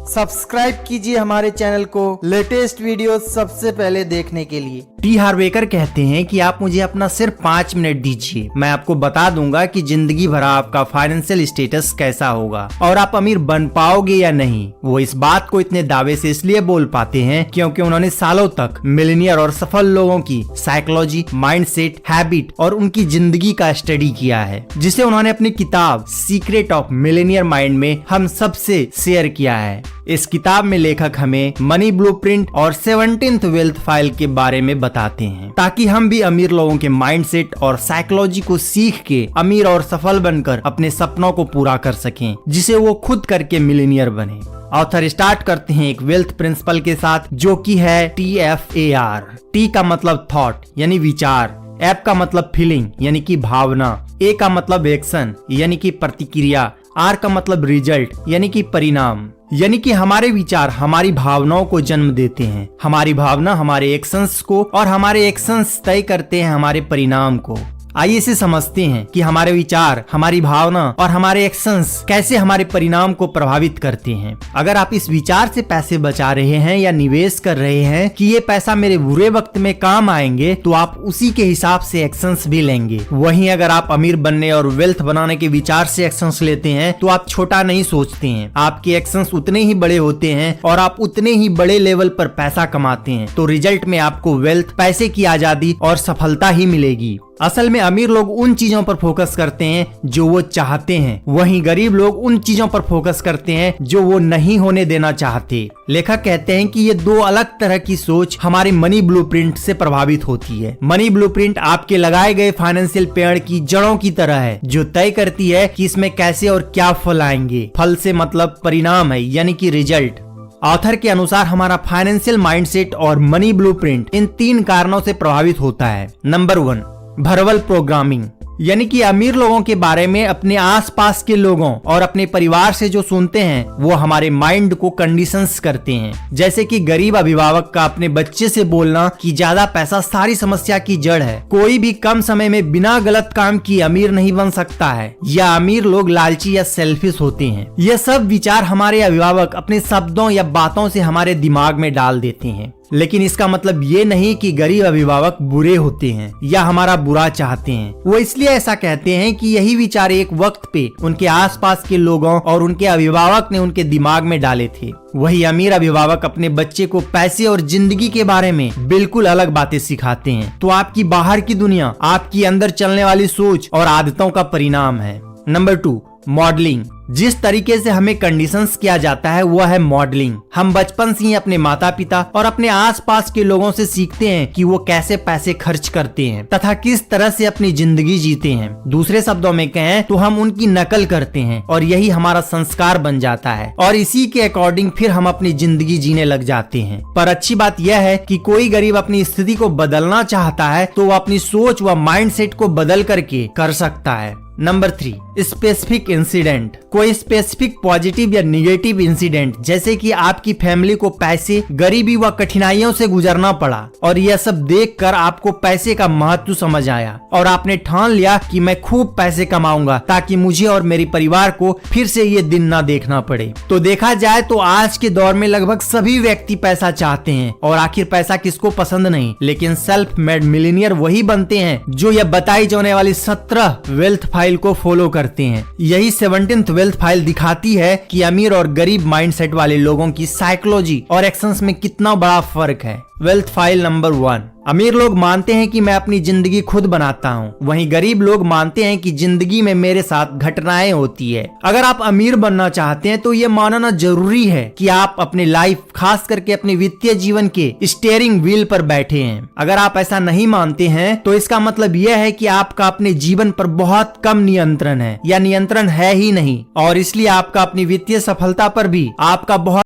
Subscribe कीजिए हमारे channel को लेटेस्ट वीडियो सबसे पहले देखने के लिए। टी हार्वेकर कहते हैं कि आप मुझे अपना सिर्फ 5 मिनट दीजिए, मैं आपको बता दूंगा कि जिंदगी भर आपका फाइनेंशियल स्टेटस कैसा होगा और आप अमीर बन पाओगे या नहीं। वो इस बात को इतने दावे से इसलिए बोल पाते हैं क्योंकि उन्होंने सालों तक मिलियनियर और सफल लोगों की साइकोलॉजी, माइंडसेट, हैबिट और उनकी जिंदगी का स्टडी किया है, जिसे उन्होंने अपनी किताब सीक्रेट ऑफ मिलियनियर माइंड में हम सबसे शेयर किया है। इस किताब में लेखक हमें मनी ब्लूप्रिंट और 17th वेल्थ फाइल के बारे में बताते हैं, ताकि हम भी अमीर लोगों के माइंडसेट और साइकोलॉजी को सीख के अमीर और सफल बनकर अपने सपनों को पूरा कर सकें, जिसे वो खुद करके मिलियनियर बने। ऑथर स्टार्ट करते हैं एक वेल्थ प्रिंसिपल के साथ, जो कि है TFAR। टी का मतलब थॉट यानी विचार, एफ का मतलब फीलिंग यानी कि भावना, ए का मतलब एक्शन यानी कि प्रतिक्रिया, आर का मतलब रिजल्ट यानी कि परिणाम। यानी कि हमारे विचार हमारी भावनाओं को जन्म देते हैं, हमारी भावना हमारे एक्शंस को और हमारे एक्शंस तय करते हैं हमारे परिणाम को। आइए इसे समझते हैं कि हमारे विचार, हमारी भावना और हमारे एक्शंस कैसे हमारे परिणाम को प्रभावित करते हैं। अगर आप इस विचार से पैसे बचा रहे हैं या निवेश कर रहे हैं कि ये पैसा मेरे बुरे वक्त में काम आएंगे, तो आप उसी के हिसाब से एक्शंस भी लेंगे। वहीं अगर आप अमीर बनने और वेल्थ बनाने के विचार से एक्शंस लेते हैं, तो आप छोटा नहीं सोचते हैं, आपके एक्शंस उतने ही बड़े होते हैं और आप उतने ही बड़े लेवल पर पैसा कमाते हैं। तो रिजल्ट में आपको वेल्थ, पैसे की आजादी और सफलता ही मिलेगी। असल में अमीर लोग उन चीजों पर फोकस करते हैं जो वो चाहते हैं, वहीं गरीब लोग उन चीजों पर फोकस करते हैं जो वो नहीं होने देना चाहते। लेखक कहते हैं कि ये दो अलग तरह की सोच हमारी मनी ब्लूप्रिंट से प्रभावित होती है। मनी ब्लूप्रिंट आपके लगाए गए फाइनेंशियल पेड़ की जड़ों की तरह है, जो तय करती है कि इसमें कैसे और क्या फल आएंगे। फल से मतलब परिणाम है, यानी कि रिजल्ट। ऑथर के अनुसार हमारा फाइनेंशियल माइंडसेट और मनी ब्लूप्रिंट इन 3 कारणों से प्रभावित होता है। नंबर 1, वर्बल प्रोग्रामिंग, यानी कि अमीर लोगों के बारे में अपने आसपास के लोगों और अपने परिवार से जो सुनते हैं, वो हमारे माइंड को कंडीशंस करते हैं। जैसे कि गरीब अभिभावक का अपने बच्चे से बोलना कि ज्यादा पैसा सारी समस्या की जड़ है, कोई भी कम समय में बिना गलत काम किए अमीर नहीं बन सकता है, या अमीर लोग लालची या सेल्फिश होते हैं। ये सब विचार हमारे अभिभावक अपने शब्दों या बातों से हमारे दिमाग में डाल देते हैं। लेकिन इसका मतलब ये नहीं कि गरीब अभिभावक बुरे होते हैं या हमारा बुरा चाहते हैं। वो इसलिए ऐसा कहते हैं कि यही विचार एक वक्त पे उनके आसपास के लोगों और उनके अभिभावक ने उनके दिमाग में डाले थे। वही अमीर अभिभावक अपने बच्चे को पैसे और जिंदगी के बारे में बिल्कुल अलग बातें सिखाते हैं। तो आपकी बाहर की दुनिया आपकी अंदर चलने वाली सोच और आदतों का परिणाम है। Number 2, modelling. जिस तरीके से हमें कंडीशंस किया जाता है वह है मॉडलिंग। हम बचपन से ही अपने माता पिता और अपने आसपास के लोगों से सीखते हैं कि वो कैसे पैसे खर्च करते हैं तथा किस तरह से अपनी जिंदगी जीते हैं। दूसरे शब्दों में कहें तो हम उनकी नकल करते हैं और यही हमारा संस्कार बन जाता है और इसी के अकॉर्डिंग फिर हम अपनी जिंदगी जीने लग जाते हैं। पर अच्छी बात यह है कि कोई गरीब अपनी स्थिति को बदलना चाहता है तो वो अपनी सोच व माइंडसेट को बदल करके कर सकता है। Number 3, specific incident. कोई स्पेसिफिक पॉजिटिव या निगेटिव इंसिडेंट, जैसे कि आपकी फैमिली को पैसे, गरीबी व कठिनाइयों से गुजरना पड़ा और यह सब देखकर आपको पैसे का महत्व समझ आया और आपने ठान लिया कि मैं खूब पैसे कमाऊंगा ताकि मुझे और मेरे परिवार को फिर से ये दिन ना देखना पड़े। तो देखा जाए तो आज के दौर में लगभग सभी व्यक्ति पैसा चाहते हैं और आखिर पैसा किसको पसंद नहीं, लेकिन सेल्फ मेड मिलियनियर वही बनते हैं जो यह बताई जाने वाली 17 वेल्थ फाइल को फॉलो करते हैं। यही 17th वेल्थ फाइल दिखाती है कि अमीर और गरीब माइंडसेट वाले लोगों की साइकोलॉजी और एक्शंस में कितना बड़ा फर्क है। वेल्थ फाइल नंबर 1, अमीर लोग मानते हैं कि मैं अपनी जिंदगी खुद बनाता हूँ, वहीं गरीब लोग मानते हैं कि जिंदगी में मेरे साथ घटनाएं होती है। अगर आप अमीर बनना चाहते हैं तो ये मानना जरूरी है कि आप अपने लाइफ, खास करके अपने वित्तीय जीवन के स्टीयरिंग व्हील पर बैठे हैं। अगर आप ऐसा नहीं मानते हैं तो इसका मतलब यह है कि आपका अपने जीवन पर बहुत कम नियंत्रण है या नियंत्रण है ही नहीं, और इसलिए आपका अपनी वित्तीय सफलता पर भी आपका बहुत